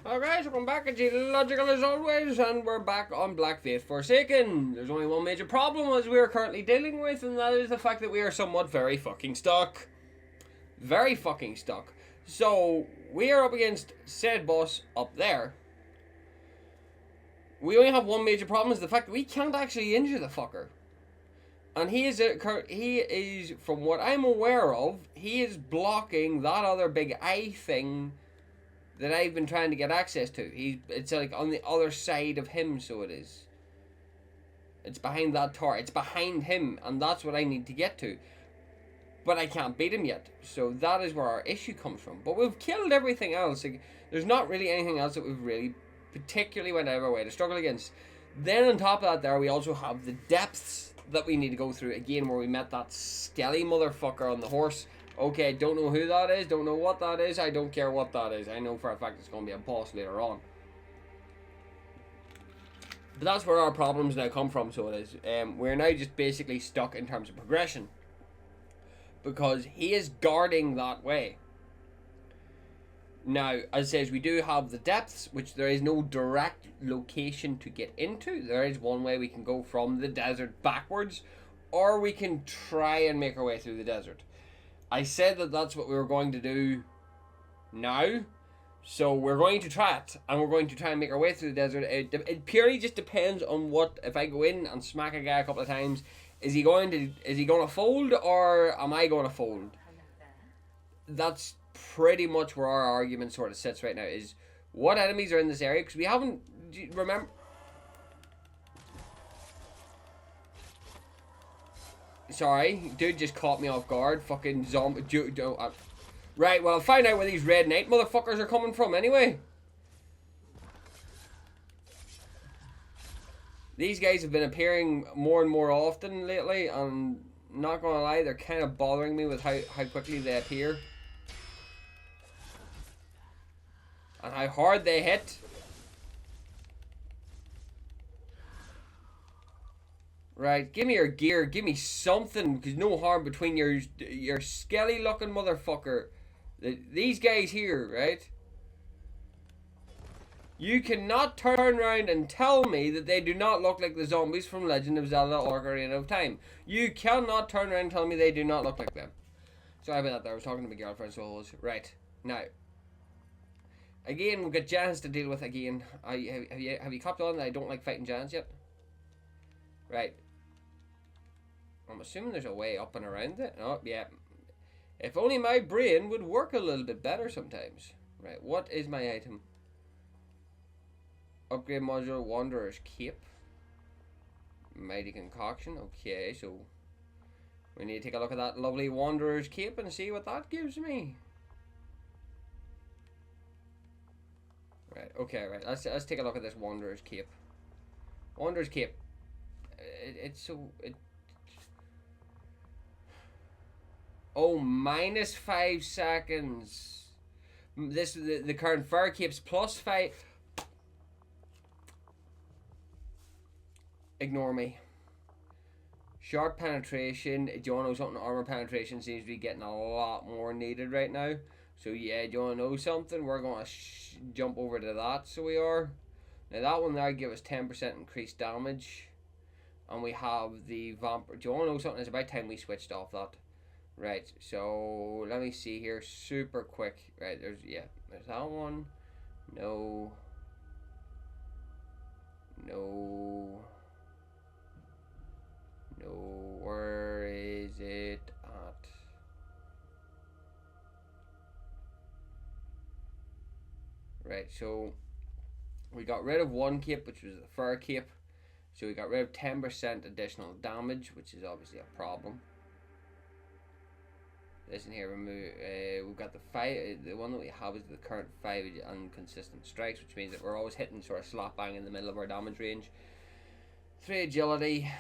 Alright, welcome back. It's illogical as always, and we're back on Black Faith Forsaken. There's only one major problem as we are currently dealing with, and that is the fact that we are somewhat very fucking stuck. Very fucking stuck. So, we are up against said boss up there. We only have one major problem, is the fact that we can't actually injure the fucker. And he is, from what I'm aware of, he is blocking that other big eye thing that I've been trying to get access to. It's like on the other side of him, so it is. It's behind that tower. It's behind him, and that's what I need to get to. But I can't beat him yet, so that is where our issue comes from. But we've killed everything else. Like, there's not really anything else that we've really particularly went out of our way to struggle against. Then on top of that there, we also have the depths that we need to go through again, where we met that skelly motherfucker on the horse. Okay, don't know who that is, don't know what that is, I don't care what that is. I know for a fact it's going to be a boss later on. But that's where our problems now come from, so it is. We're now just basically stuck in terms of progression. Because he is guarding that way. Now, as it says, we do have the depths, which there is no direct location to get into. There is one way we can go from the desert backwards, or we can try and make our way through the desert. I said that that's what we were going to do now, so we're going to try it, and we're going to try and make our way through the desert. It purely just depends on what, if I go in and smack a guy a couple of times, is he going to fold, or am I going to fold? That's pretty much where our argument sort of sits right now, is what enemies are in this area, because we haven't, remember... Sorry, dude just caught me off guard. Fucking zombie. Right, well, I'll find out where these Red Knight motherfuckers are coming from anyway. These guys have been appearing more and more often lately, and not gonna lie, they're kind of bothering me with how quickly they appear. And how hard they hit. Right, give me your gear, give me something, because no harm between your skelly looking motherfucker. These guys here, right? You cannot turn around and tell me that they do not look like the zombies from Legend of Zelda Ocarina of Time. You cannot turn around and tell me they do not look like them. Sorry about that there, I was talking to my girlfriend, so I was... Right, now. Again, we've got giants to deal with again. Have you copped on that I don't like fighting giants yet? Right. I'm assuming there's a way up and around it. Oh, yeah. If only my brain would work a little bit better sometimes. Right, what is my item? Upgrade module, Wanderer's Cape. Mighty Concoction. Okay, so we need to take a look at that lovely Wanderer's Cape and see what that gives me. Right, okay, right. Let's take a look at this Wanderer's Cape. Wanderer's Cape. Oh, minus 5 seconds. The current fire cape's plus 5. Ignore me. Sharp penetration. Do you want to know something? Armor penetration seems to be getting a lot more needed right now. So yeah, do you want to know something? We're going to jump over to that. So we are. Now that one there gives us 10% increased damage. And we have the vampire. Do you want to know something? It's about time we switched off that. Right, so let me see here super quick. Right, there's that one. No. Where is it at? Right, so we got rid of one cape, which was the fur cape. So we got rid of 10% additional damage, which is obviously a problem. Listen here, we've got the 5. The one that we have is the current 5 inconsistent strikes, which means that we're always hitting sort of slap bang in the middle of our damage range. 3 agility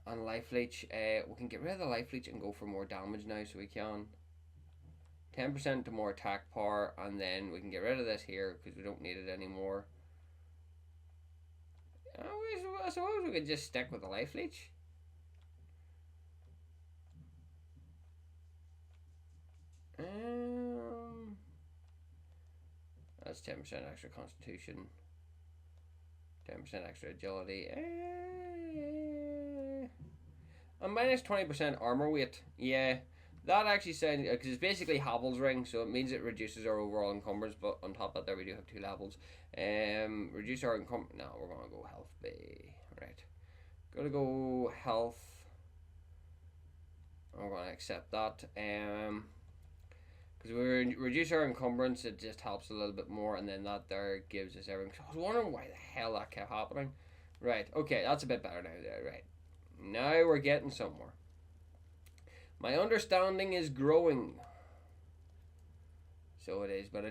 and life leech. We can get rid of the life leech and go for more damage now, so we can. 10% to more attack power, and then we can get rid of this here because we don't need it anymore. I suppose we could just stick with the life leech. That's 10% extra constitution. 10% extra agility. And minus 20% armor weight. Yeah. That actually sounds, because it's basically Havel's ring, so it means it reduces our overall encumbrance. But on top of that, there we do have 2 levels. Reduce our encumbrance. No, we're gonna go health B. Right. Gonna go health. We're gonna accept that. Because we reduce our encumbrance, it just helps a little bit more, and then that there gives us everything. I was wondering why the hell that kept happening. Right. Okay, that's a bit better now. Right. Now we're getting somewhere. My understanding is growing. So it is, but I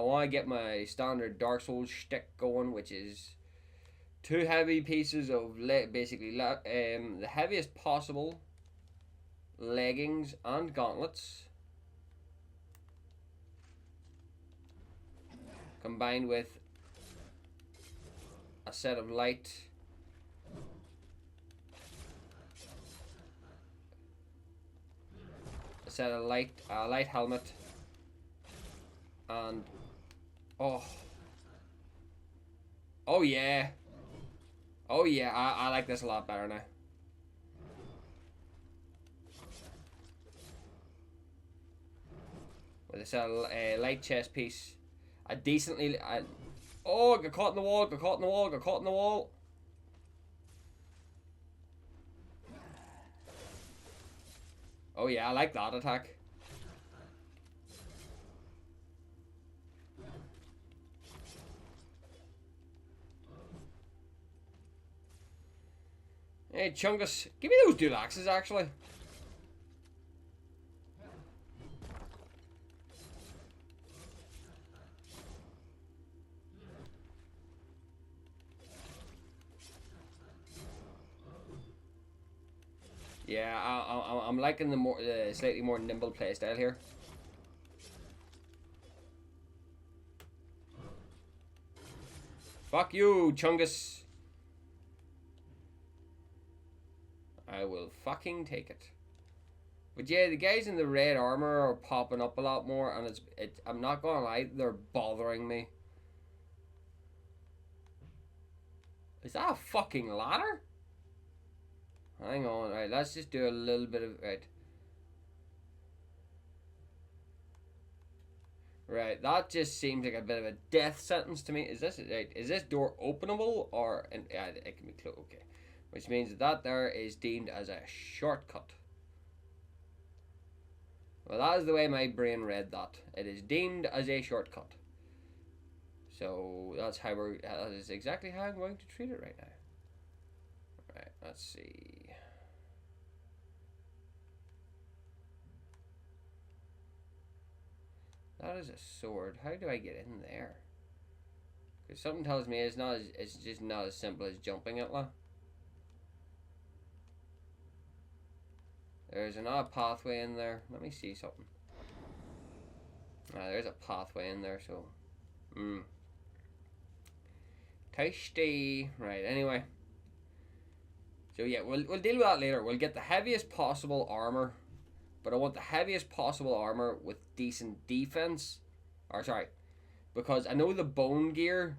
want to get my standard Dark Souls shtick going, which is 2 heavy pieces of basically the heaviest possible leggings and gauntlets, combined with a set of light light helmet, and oh yeah, I like this a lot better now. With a set of light chest piece, a decently oh, got caught in the wall. Oh yeah, I like that attack. Hey Chungus, give me those dual axes actually. Yeah, I'm liking the slightly more nimble playstyle here. Fuck you, Chungus. I will fucking take it. But yeah, the guys in the red armor are popping up a lot more, and I'm not gonna lie, they're bothering me. Is that a fucking ladder? Hang on, right, let's just do a little bit of, right, that just seems like a bit of a death sentence to me. Is this door openable, or, it can be closed, okay. Which means that there is deemed as a shortcut. Well, that is the way my brain read that. It is deemed as a shortcut. So, that is exactly how I'm going to treat it right now. Right, let's see. That is a sword. How do I get in there? Because something tells me it's just not as simple as jumping it, lah. There's another pathway in there. Let me see something. There's a pathway in there, so tasty. Right, anyway. So yeah, we'll deal with that later. We'll get the heaviest possible armor, but I want the heaviest possible armor with decent defense. Or sorry, because I know the bone gear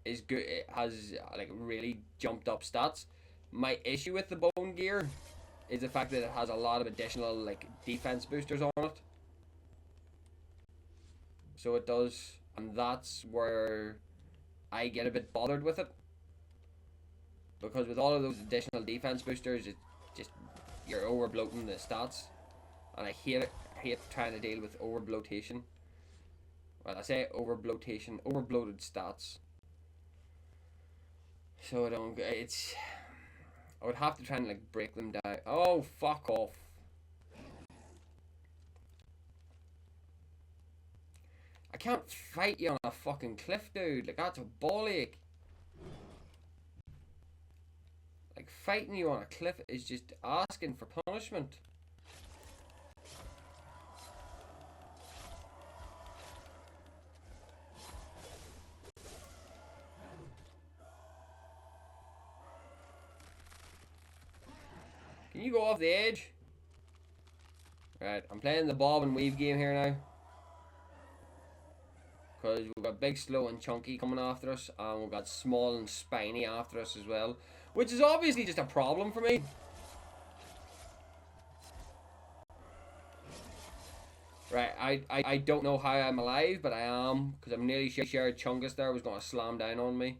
is good. It has like really jumped up stats. My issue with the bone gear is the fact that it has a lot of additional like defense boosters on it. So it does, and that's where I get a bit bothered with it. Because with all of those additional defense boosters, it just, you're over bloating the stats. And I hate it. I hate trying to deal with over bloatation. Well, I say over bloatation, over bloated stats. So I would have to try and like break them down. Oh, fuck off. I can't fight you on a fucking cliff, dude. Like, that's a ball ache. Like, fighting you on a cliff is just asking for punishment. Can you go off the edge? Right, I'm playing the bob and weave game here now. Because we've got big, slow, and chunky coming after us, and we've got small and spiny after us as well, which is obviously just a problem for me. Right, I don't know how I'm alive, but I am, because I'm nearly sure Chungus there was going to slam down on me.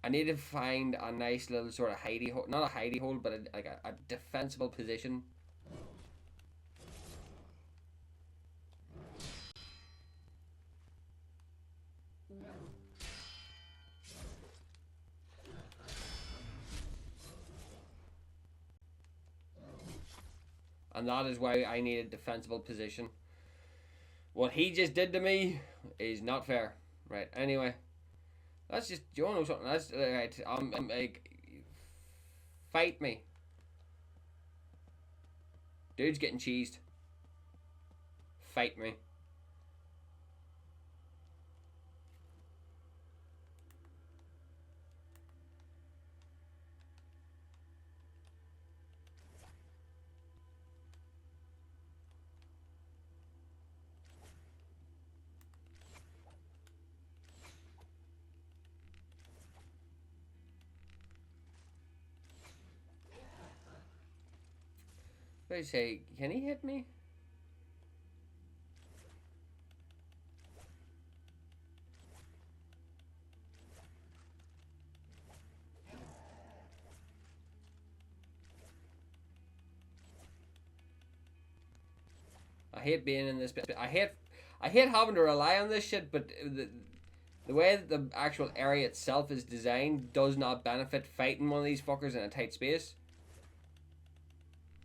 I need to find a nice little sort of hidey hole, not a hidey hole, but like a defensible position. And that is why I need a defensible position. What he just did to me is not fair. Right, anyway. Let's just, do you want to know something? That's, right, I'm like, fight me. Dude's getting cheesed. Fight me. What do you say? Can he hit me? I hate being in this. I hate having to rely on this shit. But the way that the actual area itself is designed does not benefit fighting one of these fuckers in a tight space.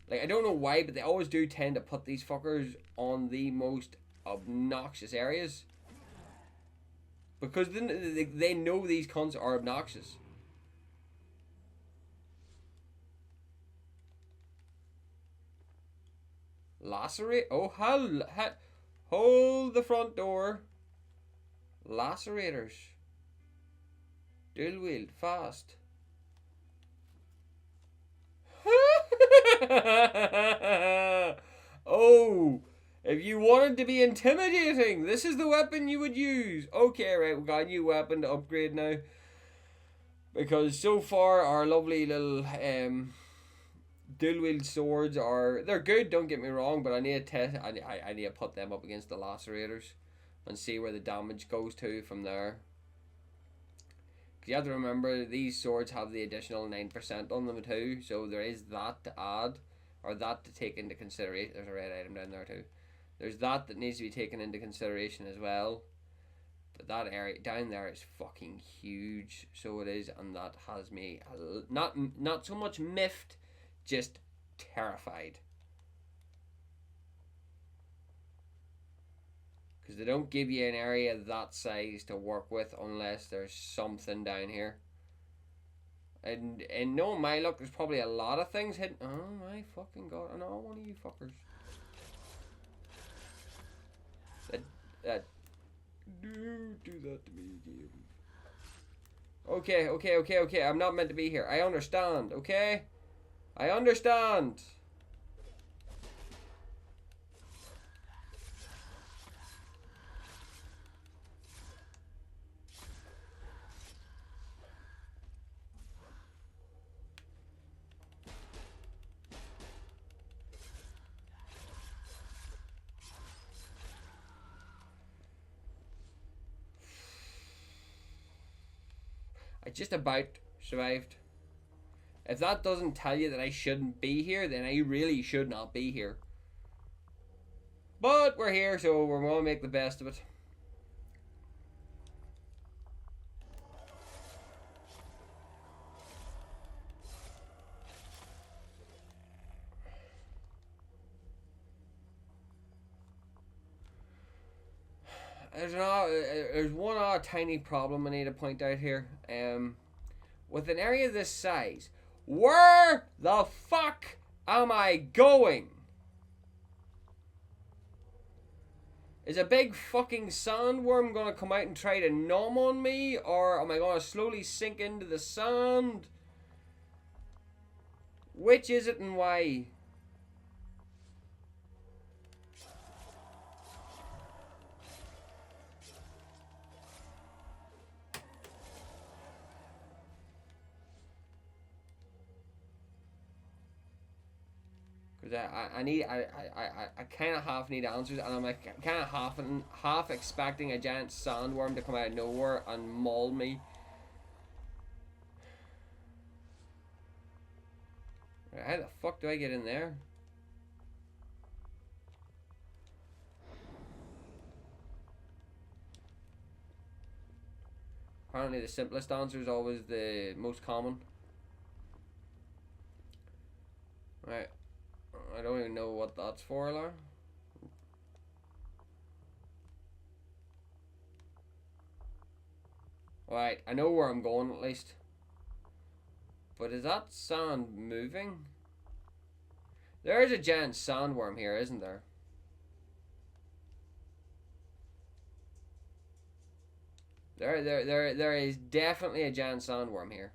Like, I don't know why, but they always do tend to put these fuckers on the most obnoxious areas. Because then they know these cunts are obnoxious. Lacerate? Oh, hold the front door. Lacerators. Dual wield, fast. Oh, if you wanted to be intimidating, this is the weapon you would use. Okay, right, we got a new weapon to upgrade now. Because so far our lovely little dual wield swords they're good, don't get me wrong, but I need to test I need to put them up against the lacerators and see where the damage goes to from there. You have to remember these swords have the additional 9% on them too, so there is that to add, or that to take into consideration. There's a red item down there too. There's that needs to be taken into consideration as well. But that area down there is fucking huge, so it is, and that has me not so much miffed, just terrified. Because they don't give you an area that size to work with unless there's something down here. And knowing my luck, there's probably a lot of things hidden. Oh my fucking god, I know one of you fuckers. That do that to me again. Okay. I'm not meant to be here. I understand, okay? I understand. I just about survived. If that doesn't tell you that I shouldn't be here, then I really should not be here. But we're here, so we're going to make the best of it. There's one odd tiny problem I need to point out here. With an area this size, where the fuck am I going? Is a big fucking sandworm gonna come out and try to nom on me, or am I gonna slowly sink into the sand? Which is it and why? Because I kind of half need answers, and I'm like kind of half expecting a giant sandworm to come out of nowhere and maul me. Right, how the fuck do I get in there? Apparently the simplest answer is always the most common. Right. I don't even know what that's for, Lar. Right, I know where I'm going at least. But is that sand moving? There is a giant sandworm here, isn't there? There is definitely a giant sandworm here.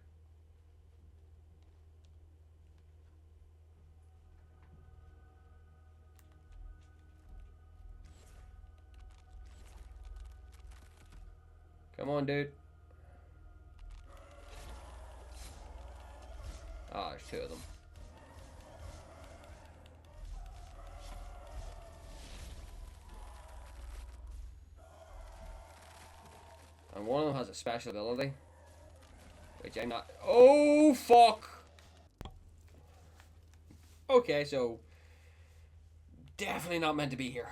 Come on, dude. Ah, there's two of them. And one of them has a special ability. Which I'm not... Oh, fuck! Okay, so... Definitely not meant to be here.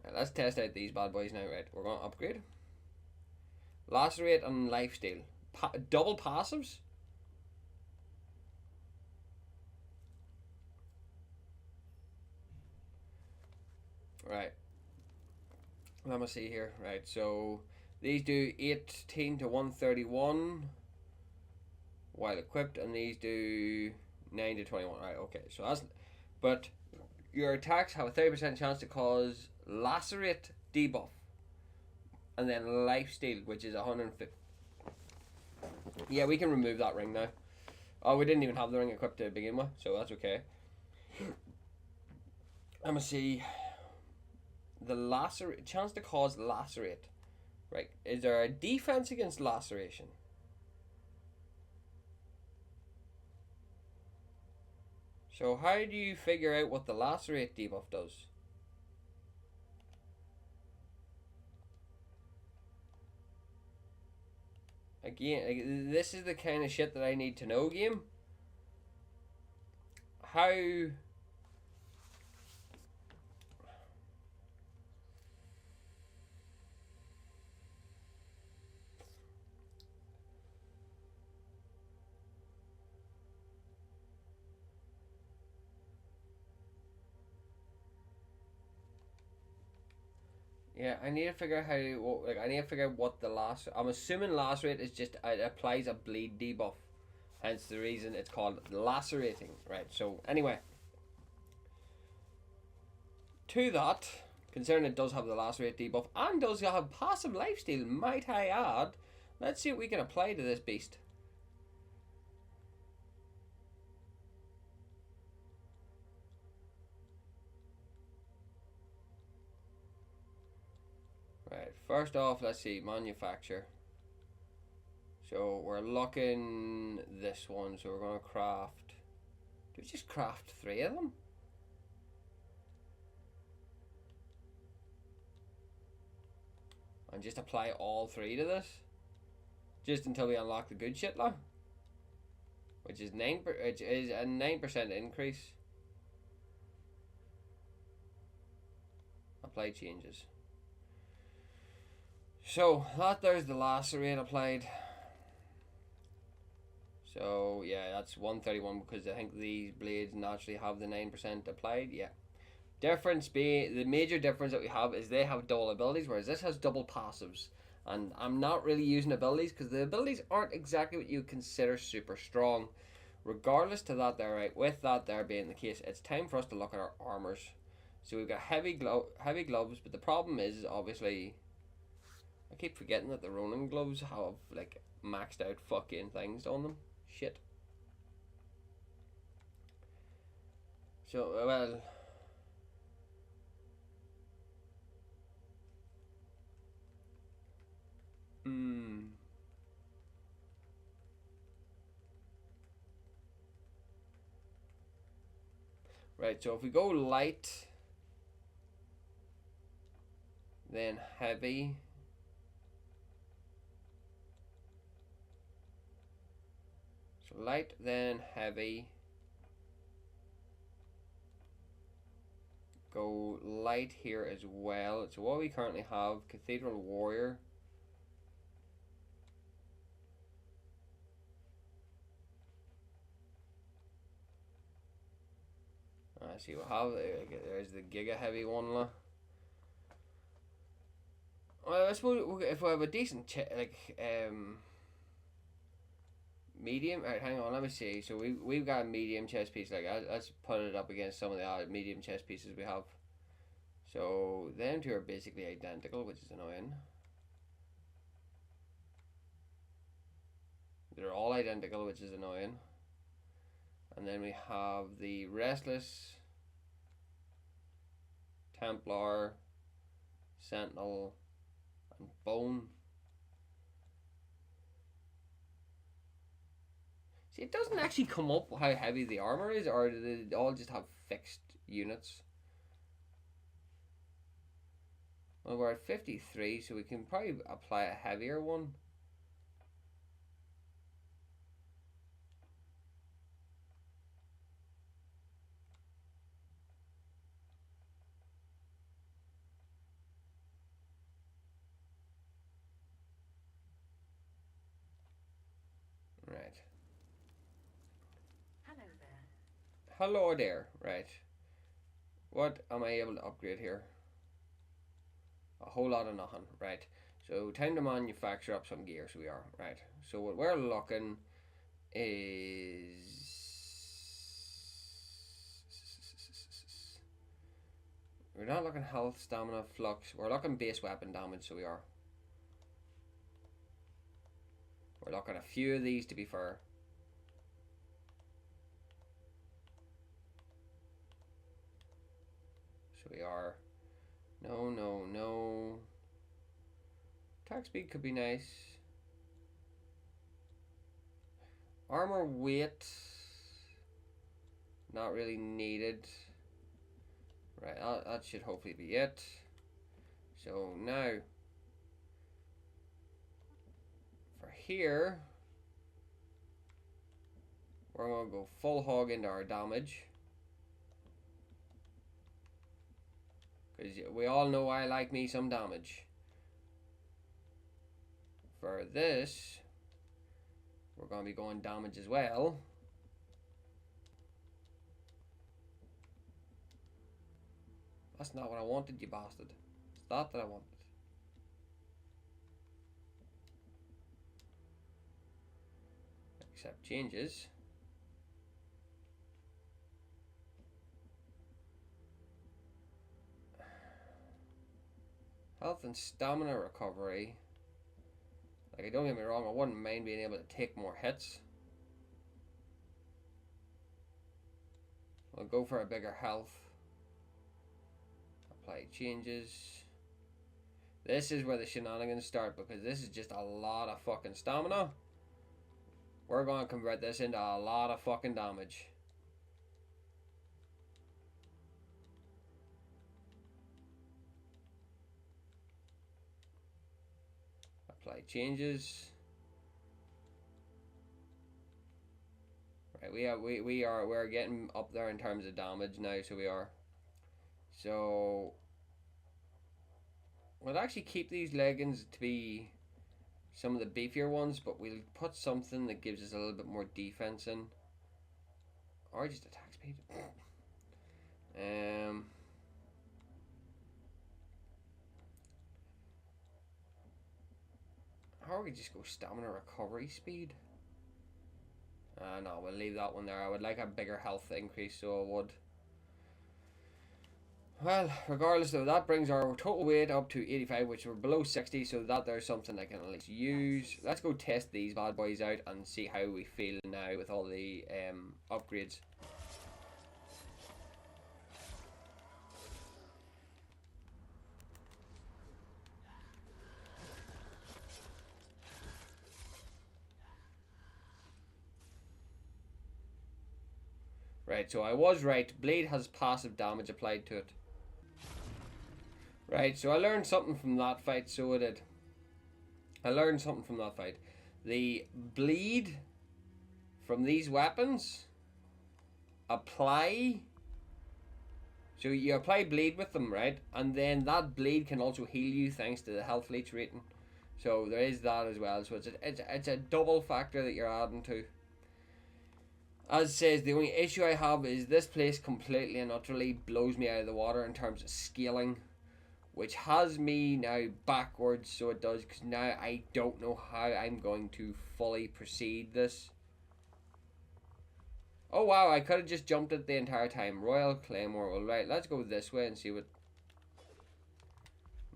Right, let's test out these bad boys now, right? We're going to upgrade. Lacerate and lifesteal. Double passives? Right. Let me see here. Right, so these do 18 to 131 while equipped, and these do 9 to 21. Right, okay. So that's... But your attacks have a 30% chance to cause lacerate debuff. And then lifesteal, which is 150. Yeah, we can remove that ring now. Oh, we didn't even have the ring equipped to begin with, so that's okay. I'm gonna see the lacerate chance to cause lacerate. Right, is there a defense against laceration? So how do you figure out what the lacerate debuff does? Again, this is the kind of shit that I need to know, game. How... Yeah, I need to figure out how to, like, I need to figure out what the last... I'm assuming lacerate is just, it applies a bleed debuff. Hence the reason it's called lacerating. Right, so, anyway. To that, considering it does have the lacerate debuff, and does have passive lifesteal, might I add, let's see what we can apply to this beast. Right, first off, let's see, manufacture. So we're looking this one, so we're going to craft... Do we just craft 3 of them? And just apply all 3 to this? Just until we unlock the good shit, lah. Which is 9% increase. Apply changes. So, there's the lacerate applied. So, yeah, that's 131 because I think these blades naturally have the 9% applied. Yeah. Difference being, the major difference that we have is they have double abilities, whereas this has double passives. And I'm not really using abilities because the abilities aren't exactly what you consider super strong. Regardless to that there, right, with that there being the case, it's time for us to look at our armors. So we've got heavy gloves, but the problem is obviously... I keep forgetting that the Ronin gloves have, like, maxed out fucking things on them. Shit. So, well... Right, so if we go light, then heavy. So light, then heavy. Go light here as well. So what we currently have, Cathedral Warrior. See what have. There's the Giga Heavy one. Well, I suppose if we have a decent medium. Alright, hang on. Let me see. So we've got a medium chess piece. Like let's put it up against some of the medium chess pieces we have. So them two are basically identical, which is annoying. They're all identical, which is annoying. And then we have the Restless, Templar, Sentinel, and Bone. See, it doesn't actually come up how heavy the armor is, or do they all just have fixed units? Well, we're at 53, so we can probably apply a heavier one. Right. Hello there. Hello there. Right. What am I able to upgrade here? A whole lot of nothing. Right. So time to manufacture up some gear. So we are. Right. So what we're looking is... We're not looking health, stamina, flux. We're looking base weapon damage, so we are. We're looking at a few of these, to be fair. So we are. No, no, no. Attack speed could be nice. Armor weight. Not really needed. Right, that should hopefully be it. So now, for here, we're going to go full hog into our damage. Because we all know I like me some damage. For this, we're going to be going damage as well. That's not what I wanted, you bastard. It's that I wanted. Accept changes. Health and stamina recovery. Like, don't get me wrong, I wouldn't mind being able to take more hits. We'll go for a bigger health. Apply changes. This is where the shenanigans start, because this is just a lot of fucking stamina. We're going to convert this into a lot of fucking damage. Apply changes. Right, we're getting up there in terms of damage now, so we are. So we'll actually keep these leggings to be some of the beefier ones, but we'll put something that gives us a little bit more defense in, or just attack speed. Or we just go stamina recovery speed. No, we'll leave that one there. I would like a bigger health increase, so I would. Well, regardless though, that brings our total weight up to 85, which we're below 60, so that there's something I can at least use. Let's go test these bad boys out and see how we feel now with all the upgrades. Right, so I was right. Blade has passive damage applied to it. Right, so I learned something from that fight, so I did. I learned something from that fight. The bleed from these weapons apply... So you apply bleed with them, right? And then that bleed can also heal you thanks to the health leech rating. So there is that as well. So it's a double factor that you're adding to. As it says, the only issue I have is this place completely and utterly blows me out of the water in terms of scaling, which has me now backwards, so it does, because now I don't know how I'm going to fully proceed this. Oh wow, I could have just jumped it the entire time. Royal Claymore. Well, right, let's go this way and see what...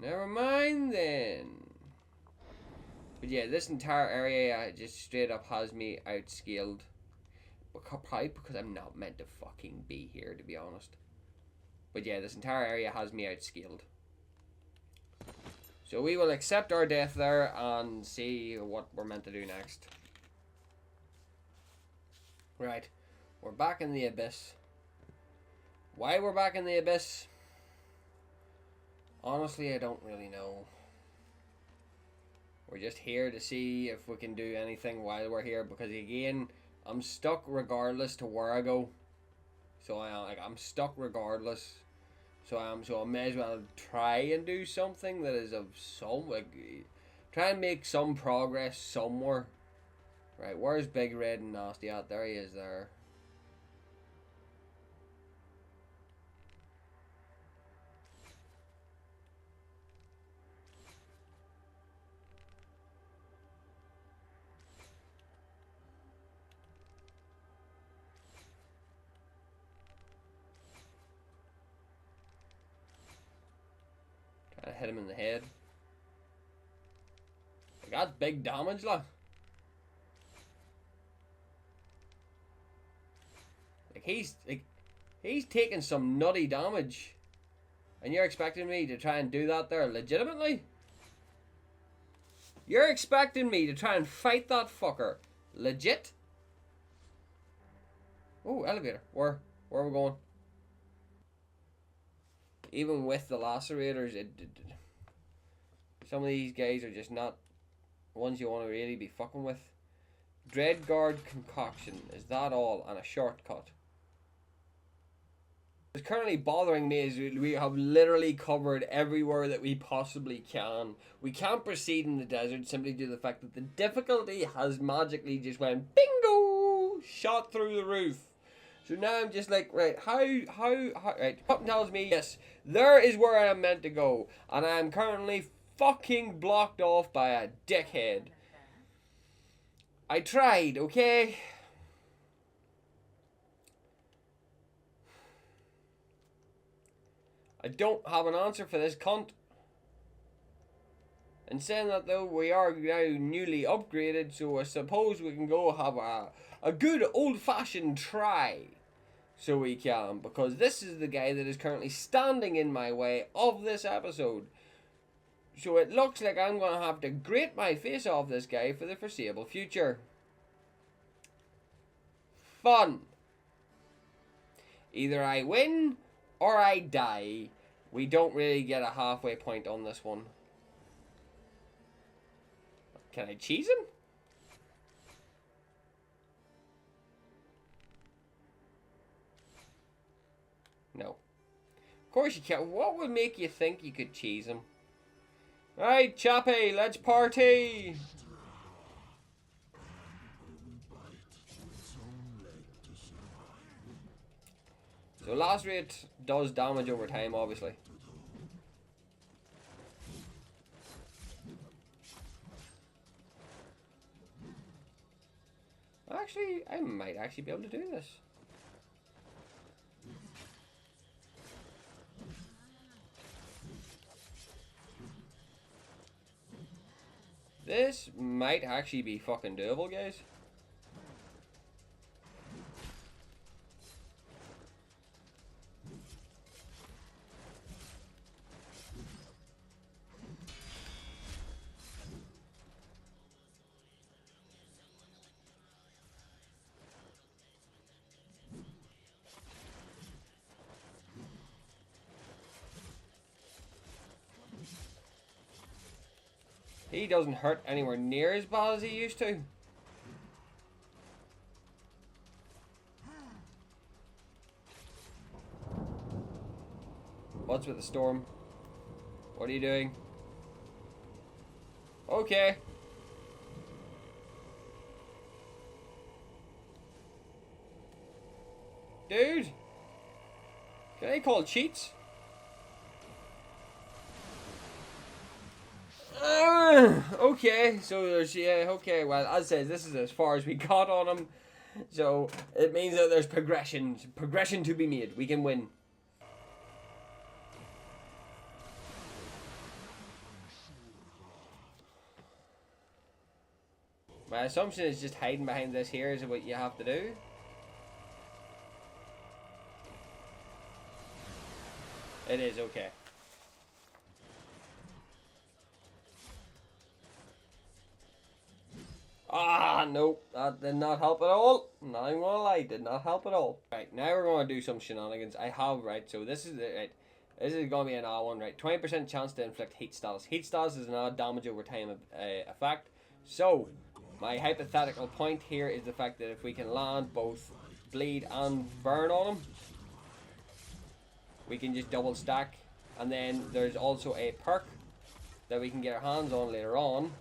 Never mind then. But yeah, this entire area just straight up has me outscaled. Probably because I'm not meant to fucking be here, to be honest. But yeah, this entire area has me outscaled. So we will accept our death there and see what we're meant to do next. Right. We're back in the abyss. Why we're back in the abyss? Honestly, I don't really know. We're just here to see if we can do anything while we're here, because again, I'm stuck regardless to where I go. So I'm stuck regardless. So I may as well try and do something that is of some, like, try and make some progress somewhere. Right, where's Big Red and Nasty at? There he is there. Trying to hit him in the head. Like, that's big damage, like. He's taking some nutty damage. And you're expecting me to try and do that there legitimately? You're expecting me to try and fight that fucker legit? Oh, elevator. Where are we going? Even with the lacerators, some of these guys are just not ones you want to really be fucking with. Dreadguard concoction. Is that all? And a shortcut. What's currently bothering me is we have literally covered everywhere that we possibly can. We can't proceed in the desert simply due to the fact that the difficulty has magically just went bingo! Shot through the roof. So now I'm just like, right, how, right, something tells me, yes, there is where I am meant to go. And I am currently fucking blocked off by a dickhead. I tried, okay? I don't have an answer for this cunt. And saying that though, we are now newly upgraded, so I suppose we can go have a good old-fashioned try. So we can, because this is the guy that is currently standing in my way of this episode. So it looks like I'm going to have to grate my face off this guy for the foreseeable future. Fun. Either I win or I die. We don't really get a halfway point on this one. Can I cheese him? No. Of course you can't. What would make you think you could cheese him? Right, chappy, let's party! So lacerate does damage over time, obviously. Actually, I might actually be able to do this. This might actually be fucking doable, guys. He doesn't hurt anywhere near as bad as he used to. What's with the storm? What are you doing? Okay. Dude. Can I call cheats? Okay, so there's, yeah, okay, well, as I said, this is as far as we got on him. So, it means that there's progression to be made. We can win. My assumption is just hiding behind this here is what you have to do. It is, okay. Ah, nope, that did not help at all. Not even gonna lie, did not help at all. Right, now we're gonna do some shenanigans. I have, right, so this is it, right. This is gonna be an odd one, right? 20% chance to inflict heat status. Heat status is an odd damage over time effect. So, my hypothetical point here is the fact that if we can land both bleed and burn on him, we can just double stack. And then there's also a perk that we can get our hands on later on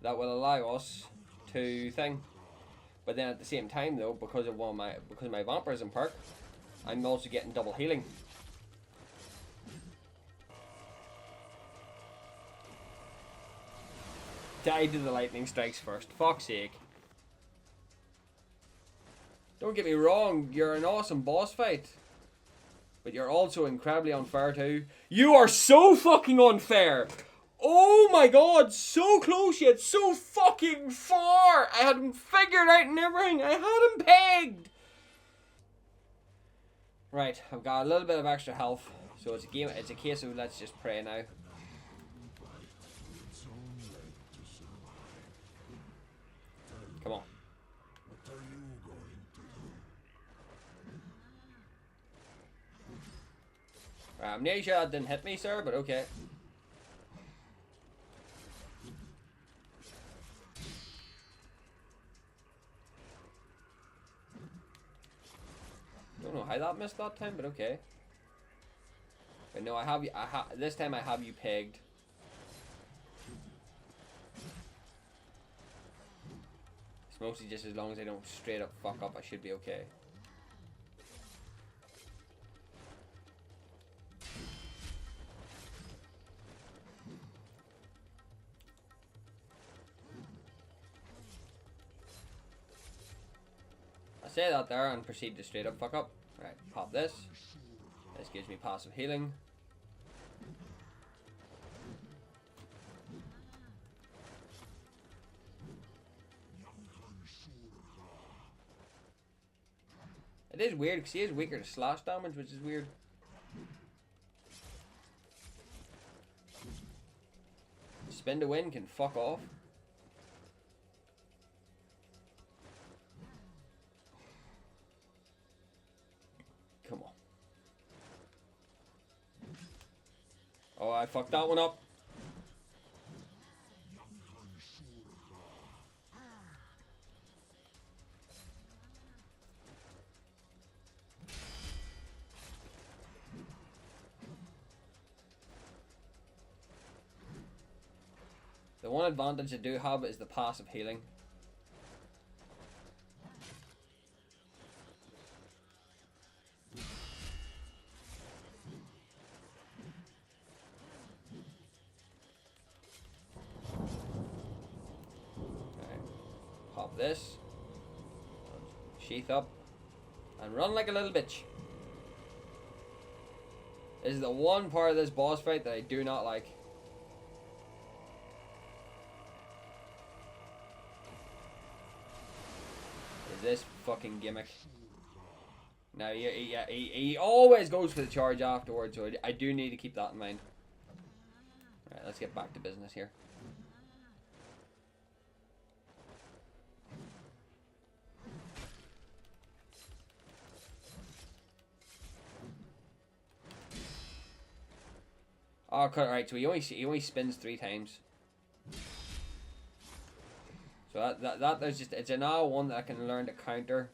that will allow us to thing. But then at the same time though, because of my vampirism perk, I'm also getting double healing. Die to the lightning strikes first. Fuck's sake. Don't get me wrong, you're an awesome boss fight. But you're also incredibly unfair too. You are so fucking unfair! Oh my god, so close yet so fucking far! I had him figured out and everything. I had him pegged! Right, I've got a little bit of extra health. So it's a case of let's just pray now. Come on. Right, I'm nearly sure that didn't hit me, sir, but okay. Don't know how that missed that time, but okay. But no, I have you. This time I have you pegged. It's mostly just as long as I don't straight up fuck up, I should be okay. I say that there and proceed to straight up fuck up. Right, pop this. This gives me passive healing. It is weird because he is weaker to slash damage, which is weird. Spin to win can fuck off. Come on. Oh, I fucked that one up. The one advantage I do have is the passive healing. Pop this, sheath up, and run like a little bitch. This is the one part of this boss fight that I do not like. Is this fucking gimmick. Now, he always goes for the charge afterwards, so I do need to keep that in mind. Alright, let's get back to business here. Oh, alright, so he only spins 3 times. So that there's just, it's another one that I can learn to counter.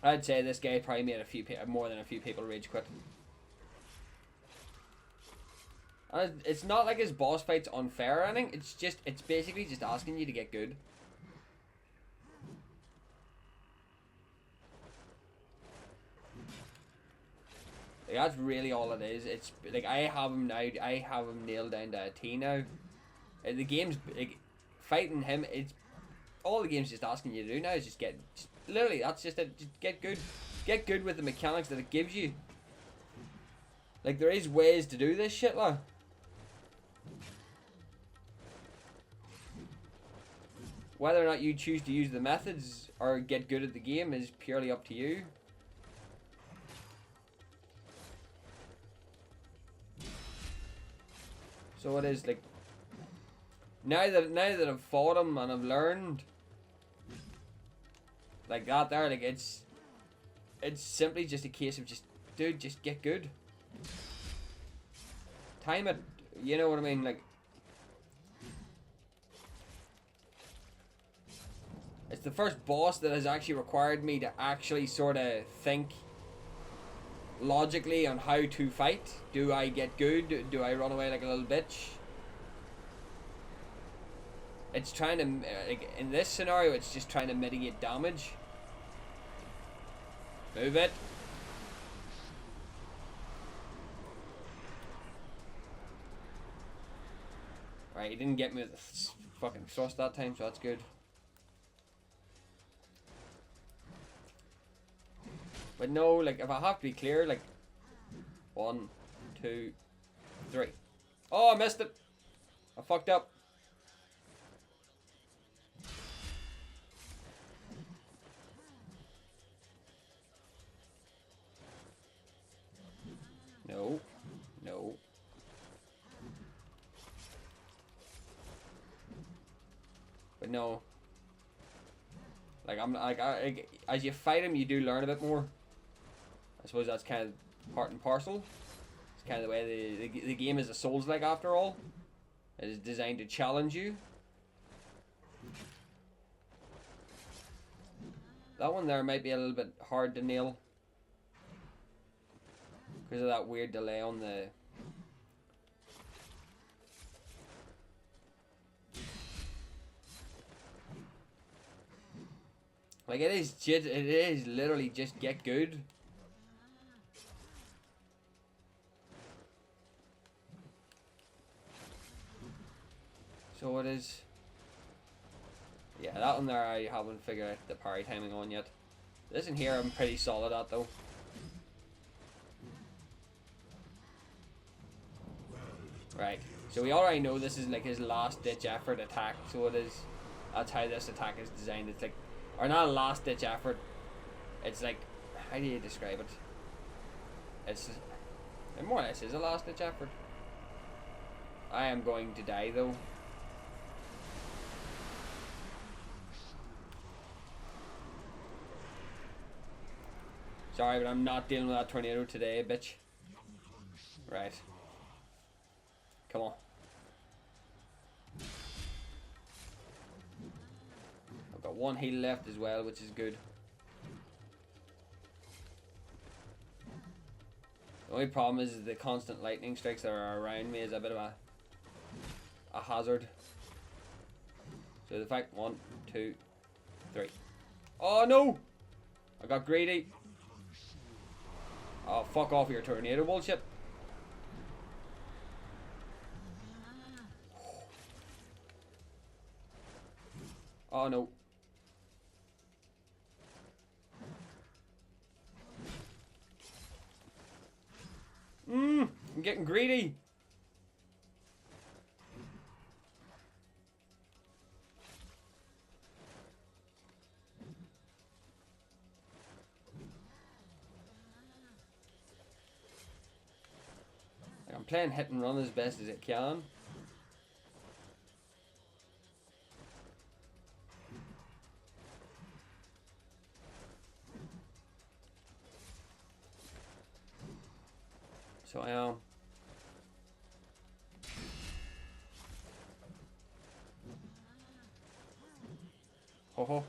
I'd say this guy probably made more than a few people rage quit. And it's not like his boss fight's unfair or anything. It's basically just asking you to get good. Like, that's really all it is. It's like I have him now. I have him nailed down to a T now. The game's like fighting him. It's all the game's just asking you to do now is just get. Literally, that's just it. Just get good. Get good with the mechanics that it gives you. Like, there is ways to do this shit, like. Whether or not you choose to use the methods or get good at the game is purely up to you. So it is like, now that I've fought him and I've learned like that there, like it's simply just a case of just, dude, just get good. Time it, you know what I mean? Like, it's the first boss that has actually required me to actually sort of think logically on how to fight. Do I get good? Do I run away like a little bitch? It's trying to, like, in this scenario, it's just trying to mitigate damage. Move it. Right, he didn't get me with the fucking thrust that time, so that's good. But no, like, if I have to be clear, like, 1, 2, 3. Oh, I missed it. I fucked up. No. No. But no. Like, as you fight him, you do learn a bit more. I suppose that's kind of part and parcel. It's kind of the way the game is a Souls-like after all. It is designed to challenge you. That one there might be a little bit hard to nail. Because of that weird delay on the... Like, it is literally just get good. So it is... Yeah, that one there I haven't figured out the parry timing on yet. This in here I'm pretty solid at though. Right, so we already know this is like his last ditch effort attack, so it is, that's how this attack is designed. It's like, or not a last ditch effort, it's like, how do you describe it? It more or less is a last ditch effort. I am going to die though. Sorry, but I'm not dealing with that tornado today, bitch. Right. Come on. I've got one heal left as well, which is good. The only problem is the constant lightning strikes that are around me is a bit of a hazard. So the fact, 1, 2, 3. Oh no! I got greedy. Oh, fuck off your tornado bullshit. Oh no. I'm getting greedy. I'm playing hit and run as best as it can. So I am. Ho ho.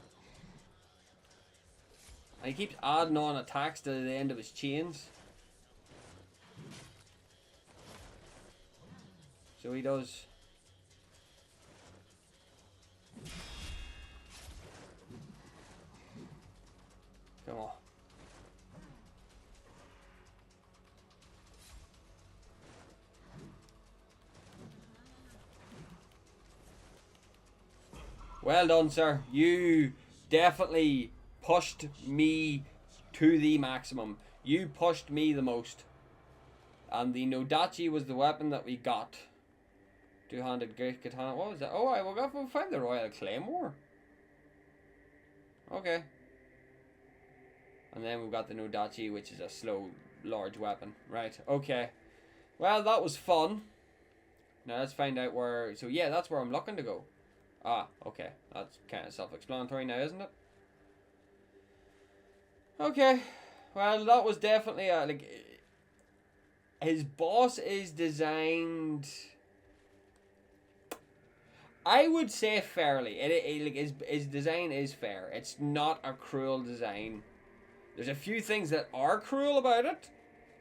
And he keeps adding on attacks to the end of his chains. So he does. Come on. Well done, sir. You definitely pushed me to the maximum. You pushed me the most. And the Nodachi was the weapon that we got. Two-handed great katana. What was that? Oh, we found the Royal Claymore. Okay. And then we've got the Nodachi, which is a slow, large weapon. Right, okay. Well, that was fun. Now let's find out where... So yeah, that's where I'm looking to go. Ah, okay. That's kind of self-explanatory now, isn't it? Okay. Well, that was definitely like... His boss is designed... I would say fairly. Like his design is fair. It's not a cruel design. There's a few things that are cruel about it,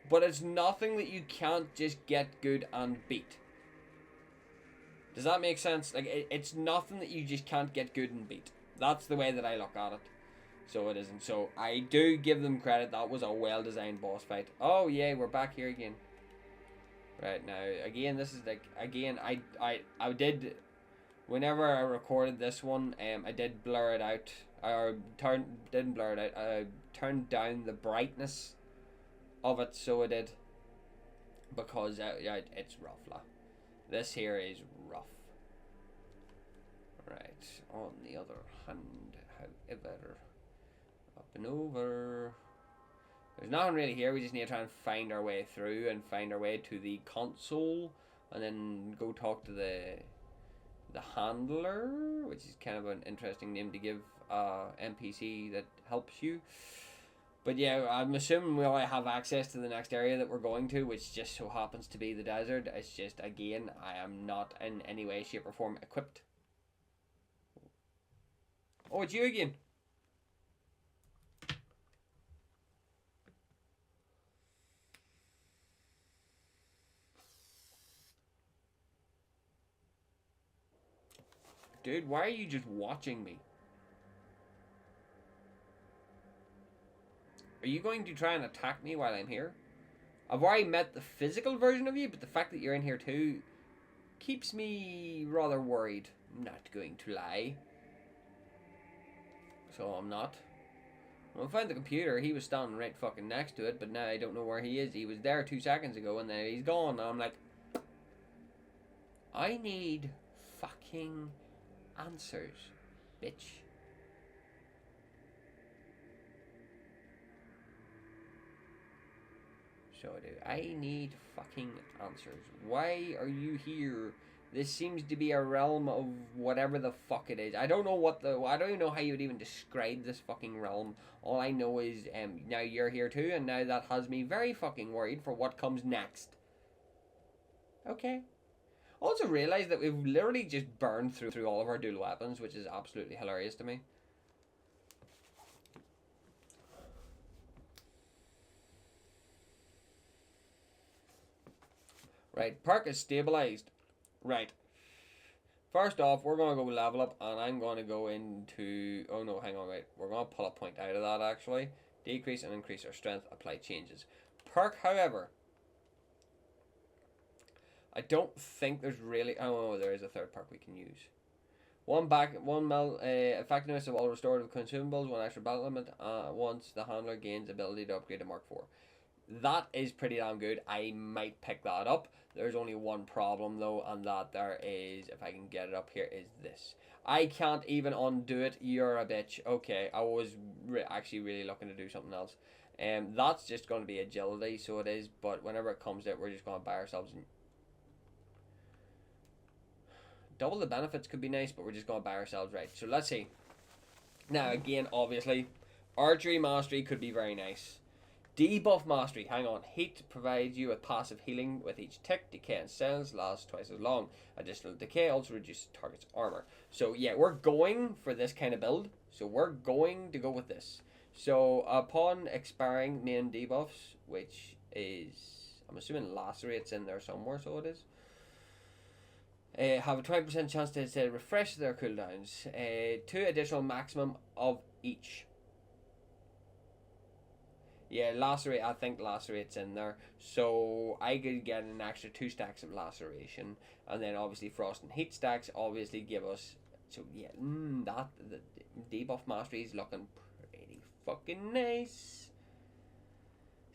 but it's nothing that you can't just get good and beat. Does that make sense? Like, it's nothing that you just can't get good and beat. That's the way that I look at it. So it isn't. So I do give them credit. That was a well-designed boss fight. Oh, yeah, we're back here again. Right, now, again, this is like, again, I did, whenever I recorded this one, I did blur it out. Or didn't blur it out. I turned down the brightness of it, so I did. Because, yeah, it's rough, lah. This here is rough. Right, on the other hand, however, up and over. There's nothing really here. We just need to try and find our way through and find our way to the console, and then go talk to the handler, which is kind of an interesting name to give NPC that helps you. But yeah, I'm assuming we all have access to the next area that we're going to, which just so happens to be the desert. It's just, again, I am not in any way, shape or form equipped. Oh, it's you again. Dude, why are you just watching me? Are you going to try and attack me while I'm here? I've already met the physical version of you, but the fact that you're in here too keeps me rather worried. I'm not going to lie. So I'm not. When I found the computer, he was standing right fucking next to it, but now I don't know where he is. He was there 2 seconds ago, and then he's gone. And I'm like, I need fucking answers, bitch. So I need fucking answers. Why are you here? This seems to be a realm of whatever the fuck it is. I don't know I don't even know how you would even describe this fucking realm. All I know is now you're here too, and now that has me very fucking worried for what comes next. Okay. Also realised that we've literally just burned through all of our dual weapons, which is absolutely hilarious to me. Right, perk is stabilised. Right. First off, we're going to go level up, and I'm going to go into... Oh no, hang on, wait. We're going to pull a point out of that, actually. Decrease and increase our strength. Apply changes. Perk, however... I don't think there's really... Oh, no, there is a third perk we can use. Effectiveness of all restorative consumables, 1 extra battle limit, once the handler gains ability to upgrade to Mark 4. That is pretty damn good. I might pick that up. There's only one problem though, and that there is, if I can get it up here, is this. I can't even undo it. You're a bitch. Okay, I was actually really looking to do something else. That's just going to be agility, so it is, but whenever it comes to it, we're just going to buy ourselves... Double the benefits could be nice, but we're just going to buy ourselves, right. So let's see. Now, again, obviously, archery mastery could be very nice. Debuff Mastery. Hang on. Heat provides you with passive healing with each tick. Decay and cells lasts twice as long. Additional decay also reduces target's armor. So yeah, we're going for this kind of build. So we're going to go with this. So upon expiring main debuffs, which is, I'm assuming Lacerate's in there somewhere, so it is. Have a 20% chance to refresh their cooldowns. 2 additional maximum of each. Yeah, Lacerate, I think Lacerate's in there. So I could get an extra 2 stacks of Laceration. And then obviously Frost and Heat stacks obviously give us... So yeah, the debuff mastery is looking pretty fucking nice.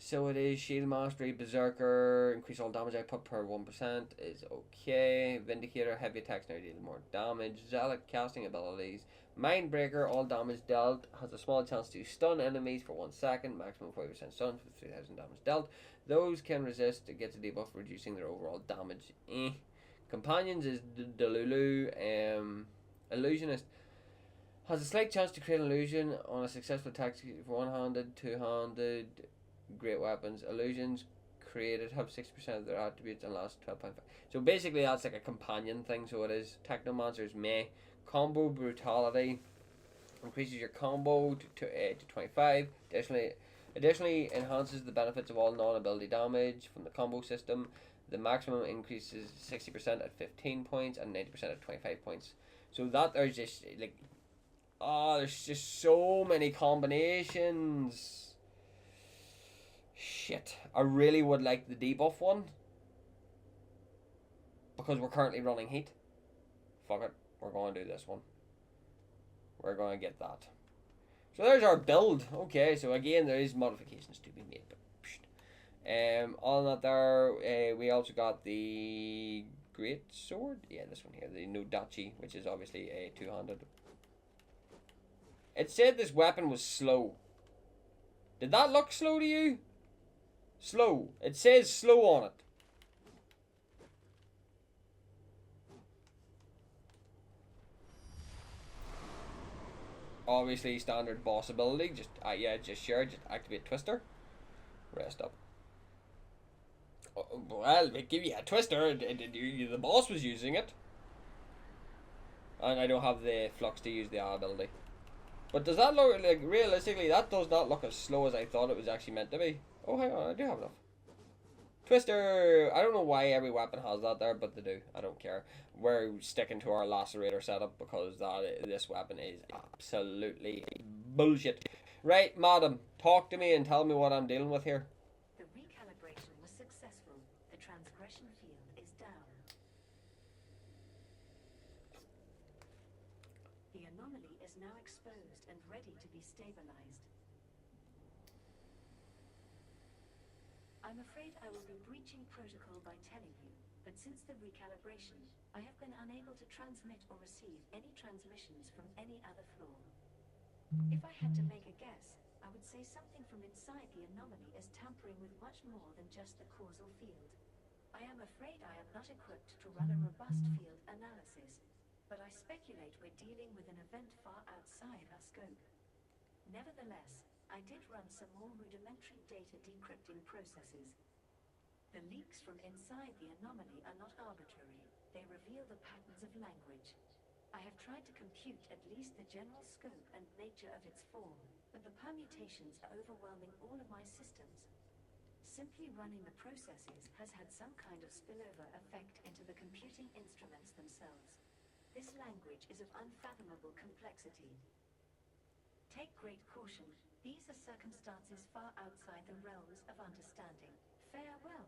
So it is Shield Mastery, Berserker, increase all damage output per 1% is okay. Vindicator, heavy attacks now deal more damage. Zealot, casting abilities. Mindbreaker, all damage dealt, has a small chance to stun enemies for 1 second, maximum 40% stun for 3000 damage dealt. Those can resist, it gets a debuff reducing their overall damage. Companions is Delulu, Illusionist. Has a slight chance to create an illusion on a successful attack for one-handed, two-handed. Great weapons. Illusions created have 60% of their attributes and last 12.5. So basically that's like a companion thing, so it is. Technomancer's Meh. Combo Brutality. Increases your combo to 25. Additionally enhances the benefits of all non-ability damage from the combo system. The maximum increases 60% at 15 points and 90% at 25 points. So that there's just like, there's just so many combinations. Shit, I really would like the debuff one because we're currently running heat. Fuck it, we're going to do this one. We're going to get that. So there's our build. Okay, so again there is modifications to be made, but on that there, we also got the Great Sword. Yeah, this one here, the Nodachi, which is obviously a two-handed. It said this weapon was slow. Did that look slow to you? Slow. It says slow on it. Obviously standard boss ability. Just activate Twister. Rest up. Well, they give you a Twister. The boss was using it. And I don't have the flux to use the ability. But does that look like, realistically, that does not look as slow as I thought it was actually meant to be. Oh, hang on, I do have enough. Twister! I don't know why every weapon has that there, but they do. I don't care. We're sticking to our Lacerator setup because this weapon is absolutely bullshit. Right, madam, talk to me and tell me what I'm dealing with here. The recalibration was successful. The transgression field is down. The anomaly is now exposed and ready to be stabilized. I'm afraid I will be breaching protocol by telling you, but since the recalibration, I have been unable to transmit or receive any transmissions from any other floor. If I had to make a guess, I would say something from inside the anomaly is tampering with much more than just the causal field. I am afraid I am not equipped to run a robust field analysis, but I speculate we're dealing with an event far outside our scope. Nevertheless, I did run some more rudimentary data decrypting processes. The leaks from inside the anomaly are not arbitrary. They reveal the patterns of language. I have tried to compute at least the general scope and nature of its form, but the permutations are overwhelming all of my systems. Simply running the processes has had some kind of spillover effect into the computing instruments themselves. This language is of unfathomable complexity. Take great caution. These are circumstances far outside the realms of understanding. Farewell.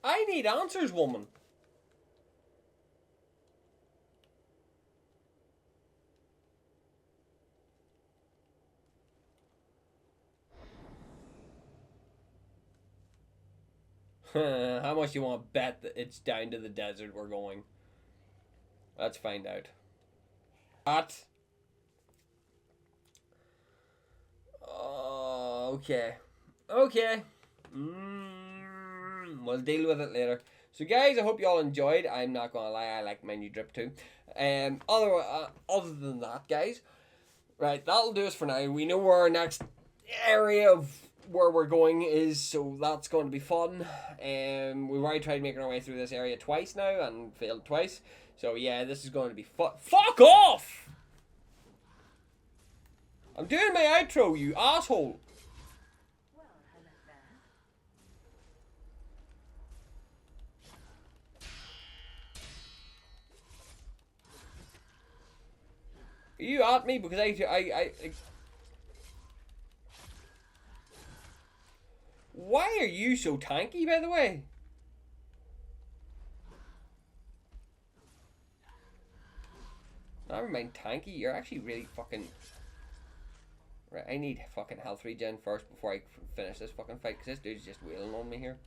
I need answers, woman. How much do you want to bet that it's down to the desert we're going? Let's find out. What? Oh, okay. Okay. We'll deal with it later. So guys, I hope you all enjoyed. I'm not gonna lie, I like my new drip too. Other than that, guys, Right, that'll do us for now. We know where our next area of where we're going is, so that's going to be fun. We've already tried making our way through this area twice now and failed twice. So yeah, this is going to be fun. Fuck off! I'm doing my outro, you asshole. Well, hello there. Are you at me? Because why are you so tanky, by the way? Never mind tanky, you're actually really fucking... Right, I need fucking health regen first before I finish this fucking fight, because this dude's just wailing on me here.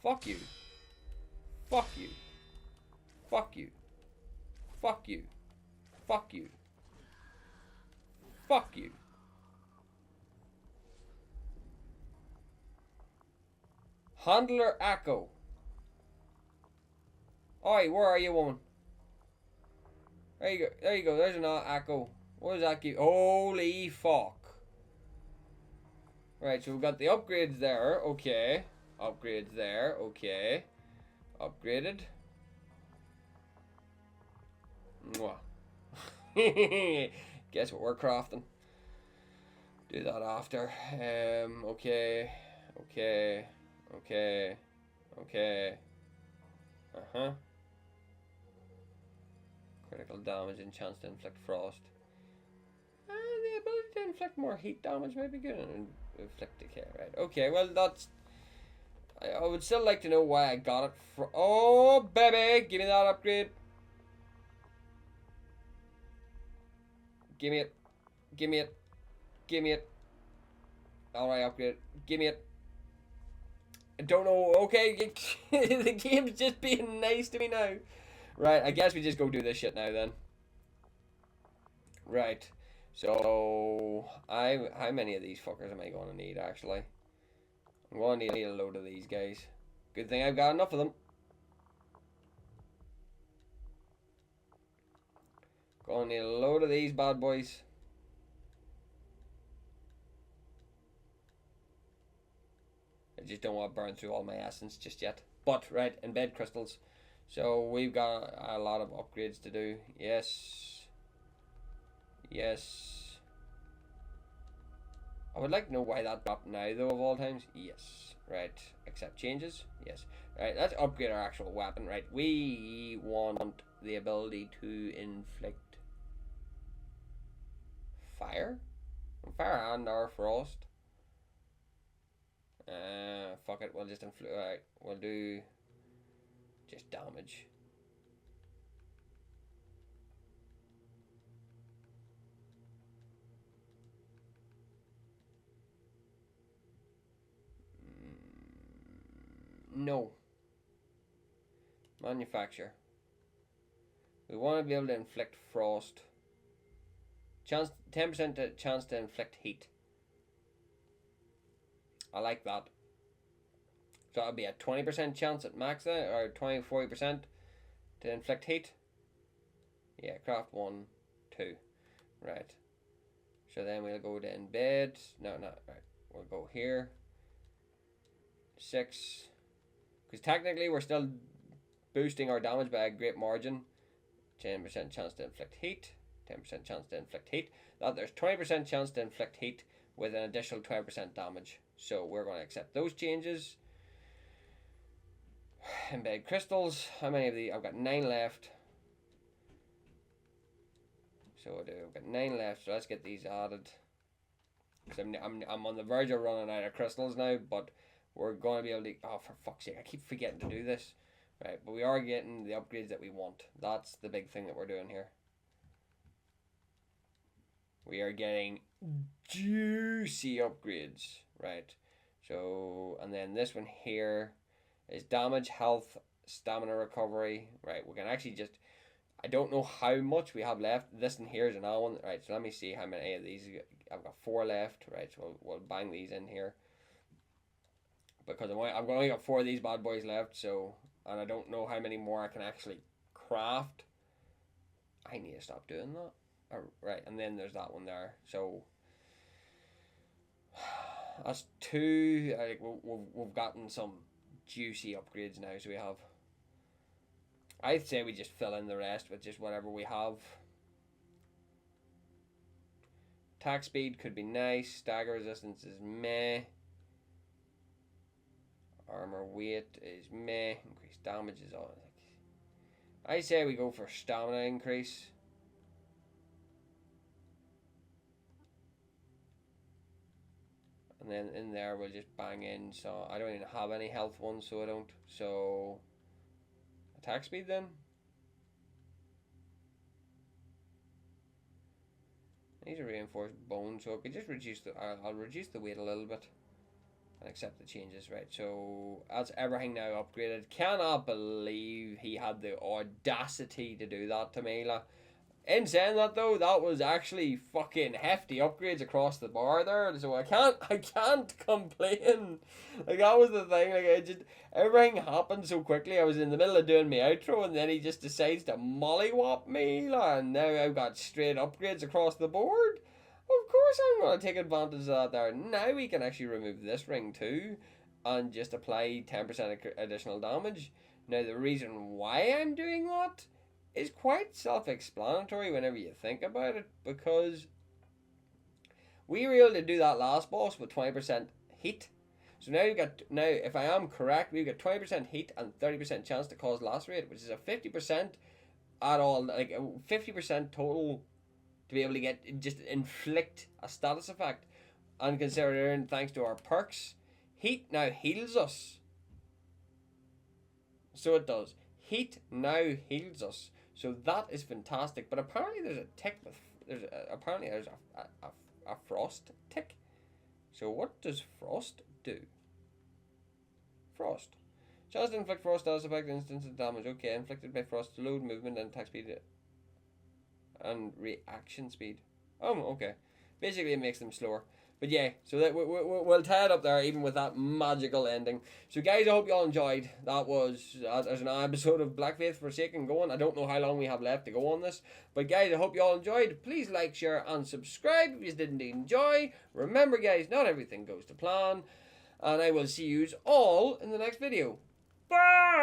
Fuck you. Fuck you. Fuck you. Fuck you. Fuck you. Fuck you. Handler Echo. Oi, where are you, woman? There you go. There you go. There's an Echo. What does that give? Holy fuck. Right, so we've got the upgrades there. Okay. Upgrades there. Okay. Upgraded. Mwah. Guess what we're crafting. Do that after. Okay. Okay. Okay. Okay. Uh-huh. Critical damage and chance to inflict frost. The ability to inflict more heat damage may be good and inflict decay. Right. Okay, well that's... I would still like to know why I got it for... Oh, baby! Give me that upgrade. Give me it. Give me it. Give me it. Alright, upgrade it. Give me it. I don't know. Okay, the game's just being nice to me now. Right, I guess we just go do this shit now then. Right. So, how many of these fuckers am I going to need, actually? I'm going to need a load of these guys. Good thing I've got enough of them. Going to need a load of these bad boys. I just don't want to burn through all my essence just yet. But, right, embed crystals. So, we've got a lot of upgrades to do. Yes. Yes. I would like to know why that dropped now, though, of all times. Yes. Right. Accept changes. Yes. Right, let's upgrade our actual weapon. Right, we want the ability to inflict fire? Fire and or frost. Fuck it, we'll just right, we'll do just damage. No. Manufacture. We want to be able to inflict frost. Chance 10% chance to inflict heat. I like that. So that'll be a 20% chance at max there, or 40% to inflict heat. Yeah, craft 1, 2. Right. So then we'll go to embed. No, right. We'll go here. 6. Because technically we're still boosting our damage by a great margin. 10% chance to inflict heat. 10% chance to inflict heat. That there's 20% chance to inflict heat with an additional 12% damage. So we're going to accept those changes. Embed crystals. How many of these? I've got 9 left. So I've got 9 left. So let's get these added. Because I'm on the verge of running out of crystals now, but we're going to be able to... Oh, for fuck's sake, I keep forgetting to do this. Right, but we are getting the upgrades that we want. That's the big thing that we're doing here. We are getting juicy upgrades. Right, so, and then this one here is damage, health, stamina recovery. Right, we can actually just... I don't know how much we have left. This one here is another one. Right, so let me see how many of these. I've got 4 left. Right, so we'll bang these in here. because I'm only got 4 of these bad boys left. So, and I don't know how many more I can actually craft. I need to stop doing that. Right, and then there's that one there. So that's 2. Like we've gotten some juicy upgrades now. So we have. I'd say we just fill in the rest with just whatever we have. Attack speed could be nice. Stagger resistance is meh. Armor weight is meh. Increased damage is all. I say we go for stamina increase. And then in there we'll just bang in. So I don't even have any health ones, so I don't. So attack speed then. These are reinforced bones, so I could just reduce the. I'll reduce the weight a little bit, and accept the changes. Right, so that's everything now upgraded. Cannot believe he had the audacity to do that to me. Like, in saying that though, that was actually fucking hefty upgrades across the bar there. So I can't complain. Like, that was the thing. Like, everything happened so quickly. I was in the middle of doing my outro, and then he just decides to mollywop me. Like, and now I've got straight upgrades across the board. Of course I'm going to take advantage of that there. Now we can actually remove this ring too, and just apply 10% additional damage. Now the reason why I'm doing that is quite self-explanatory whenever you think about it, because we were able to do that last boss with 20% heat. So now if I am correct, we've got 20% heat and 30% chance to cause lacerate, which is a 50% at all, like a 50% total to be able to get just inflict a status effect. And considering thanks to our perks, heat now heals us. So it does. Heat now heals us. So that is fantastic. But apparently there's a tick with there's a frost tick. So what does frost do? Frost. Chance to inflict frost status effect instance of damage. Okay, inflicted by frost, load movement and attack speed and reaction speed. Oh, okay. Basically it makes them slower. But yeah, so that we'll tie it up there, even with that magical ending. So guys, I hope you all enjoyed. That was as an episode of Black Faith Forsaken going. I don't know how long we have left to go on this. But guys, I hope you all enjoyed. Please like, share, and subscribe if you didn't enjoy. Remember guys, not everything goes to plan. And I will see you all in the next video. Bye!